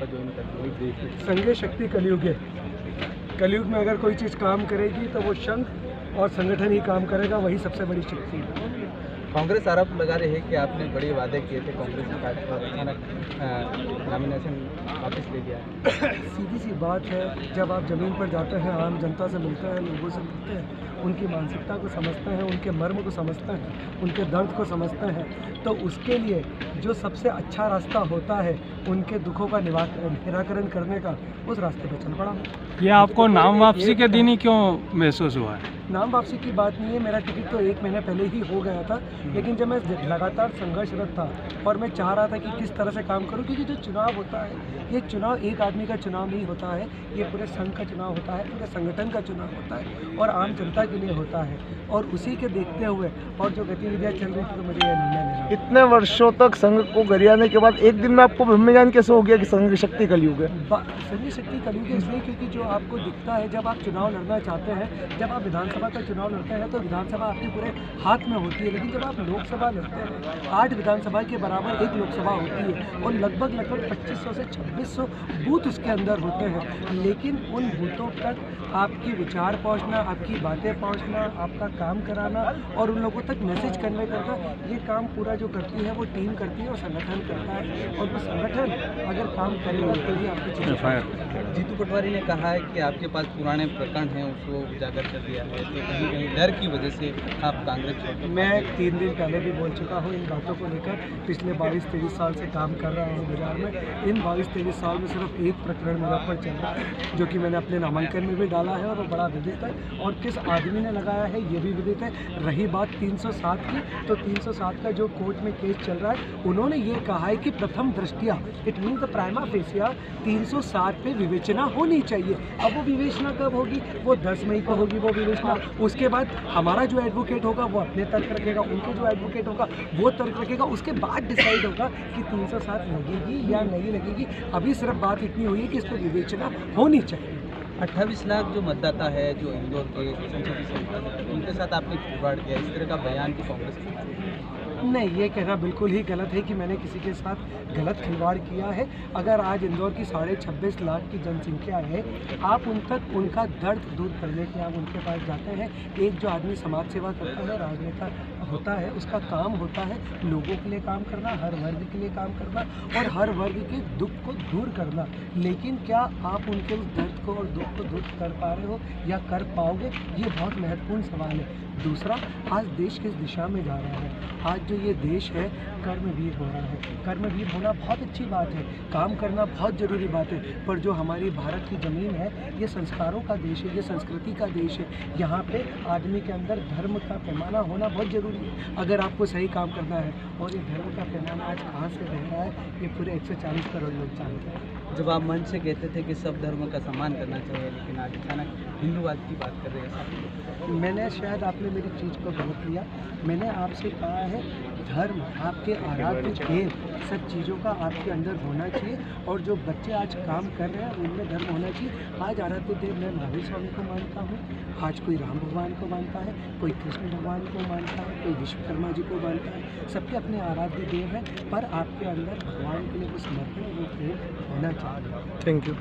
Bhajpa join कर ली। संघ शक्ति कलयुग है। कलयुग में अगर कोई चीज़ काम करेगी तो वो संघ और संगठन ही काम करेगा, वही सबसे बड़ी शक्ति है। कांग्रेस आरोप लगा रही है कि आपने बड़े वादे किए थे, कांग्रेस ने अचानक नॉमिनेशन वापस ले लिया है। सीधी सी बात है, जब आप ज़मीन पर जाते हैं, आम जनता से मिलते हैं, लोगों से मिलते हैं, उनकी मानसिकता को समझते हैं, उनके मर्म को समझते हैं, उनके दर्द को समझते हैं, तो उसके लिए जो सबसे अच्छा रास्ता होता है उनके दुखों का निराकरण करने का, उस रास्ते पर चल पड़ा। ये आपको नाम वापसी के दिन ही क्यों महसूस हुआ है? नाम वापसी की बात नहीं है, मेरा टिकट तो 1 महीने पहले ही हो गया था, लेकिन जब मैं लगातार संघर्षरत था और मैं चाह रहा था कि किस तरह से काम करूं, क्योंकि जो चुनाव होता है, ये चुनाव एक आदमी का चुनाव नहीं होता है, ये पूरे संघ का चुनाव होता है, पूरे संगठन का चुनाव होता है और आम जनता के लिए होता है, और उसी के देखते हुए और जो गतिविधियाँ चल रही थी, तो मुझे यह निर्णय लेना। इतने वर्षों तक संघ को गरियाने के बाद एक दिन में आपको ब्रह्मज्ञान कैसे हो गया कि संघ शक्ति कलयुग है? संघ शक्ति कलयुग है इसलिए क्योंकि जो आपको दिखता है, जब आप चुनाव लड़ना चाहते हैं, जब आप विधानसभा का चुनाव लड़ते हैं तो विधानसभा आपके पूरे हाथ में होती है, लेकिन जब आप लोकसभा लड़ते हैं, 8 विधानसभा के बराबर एक लोकसभा होती है और लगभग 2500 से 2600 बूथ उसके अंदर होते हैं, लेकिन उन बूथों तक आपकी विचार पहुंचना, आपकी बातें पहुंचना, आपका काम कराना और उन लोगों तक मैसेज कन्वे करना, ये काम पूरा जो करती है वो टीम करती है और संगठन करता है, और वो संगठन अगर काम करेगा तो ही आपकी चीज़ें। जीतू पटवारी ने कहा है कि आपके पास पुराने प्रकरण हैं, उसको उजागर कर दिया है, तो कहीं कहीं डर की वजह से आप कांग्रेस छोड़। मैं 3 दिन पहले भी बोल चुका हूँ इन बातों को लेकर। पिछले 22-23 साल से काम कर रहा हूँ बाजार में। इन 22-23 साल में सिर्फ एक प्रकरण मेरे ऊपर चल रहा है, जो कि मैंने अपने नामांकन में भी डाला है और वो बड़ा विदित है, और किस आदमी ने लगाया है ये भी विदित है। रही बात 307 की, तो 307 का जो कोर्ट में केस चल रहा है, उन्होंने ये कहा है कि प्रथम दृष्टिया, it mean the prima facie, 307 पे विवेचना होनी चाहिए। अब वो विवेचना कब होगी? वो 10 मई को होगी वो विवेचना। उसके बाद हमारा जो एडवोकेट होगा वो अपने तर्क रखेगा, उनके जो एडवोकेट होगा वो तर्क रखेगा, उसके बाद डिसाइड होगा कि 307 लगेगी या नहीं लगेगी। अभी सिर्फ बात इतनी हुई है कि इस पर विवेचना होनी चाहिए। 28 लाख जो मतदाता है, जो इंदौर के संसदीय क्षेत्र, उनके साथ आपने खिलवाड़ किया, इस तरह का बयान की कांग्रेस की। नहीं, ये कहना बिल्कुल ही गलत है कि मैंने किसी के साथ गलत खिलवाड़ किया है। अगर आज इंदौर की 26.5 लाख की जनसंख्या है, आप उन तक उनका दर्द दूर करने के आप उनके पास जाते हैं। एक जो आदमी समाज सेवा करता है, राजनेता होता है, उसका काम होता है लोगों के लिए काम करना, हर वर्ग के लिए काम करना और हर वर्ग के दुख को दूर करना। लेकिन क्या आप उनके उस दर्द को और दुख को दूर कर पा रहे हो या कर पाओगे, ये बहुत महत्वपूर्ण सवाल है। दूसरा, आज देश किस दिशा में जा रहा है? आज जो ये देश है कर्मवीर हो रहा है। कर्मवीर होना बहुत अच्छी बात है, काम करना बहुत ज़रूरी बात है, पर जो हमारी भारत की ज़मीन है, ये संस्कारों का देश है, ये संस्कृति का देश है। यहाँ पे आदमी के अंदर धर्म का पैमाना होना बहुत ज़रूरी है अगर आपको सही काम करना है। और ये धर्म का पैमाना आज कहाँ से रह रहा है, ये पूरे 140 करोड़ लोग जानते हैं। जब आप मंच से कहते थे कि सब धर्मों का सम्मान करना चाहिए, लेकिन आज अचानक हिंदूवाद की बात कर रहे हैं। मैंने शायद आपने मेरी चीज़ को गलत लिया। मैंने आपसे कहा है धर्म, आपके आराध्य देव, सब चीज़ों का आपके अंदर होना चाहिए, और जो बच्चे आज काम कर रहे हैं उनमें धर्म होना चाहिए। आज आराध्य देव मैं महावीर स्वामी को मानता हूँ, आज कोई राम भगवान को मानता है, कोई कृष्ण भगवान को मानता है, कोई विश्वकर्मा जी को मानता है। सबके अपने आराध्य देव हैं, पर आपके अंदर भगवान के लिए वो समर्पण, वो प्रेम होना चाहिए। Thank you.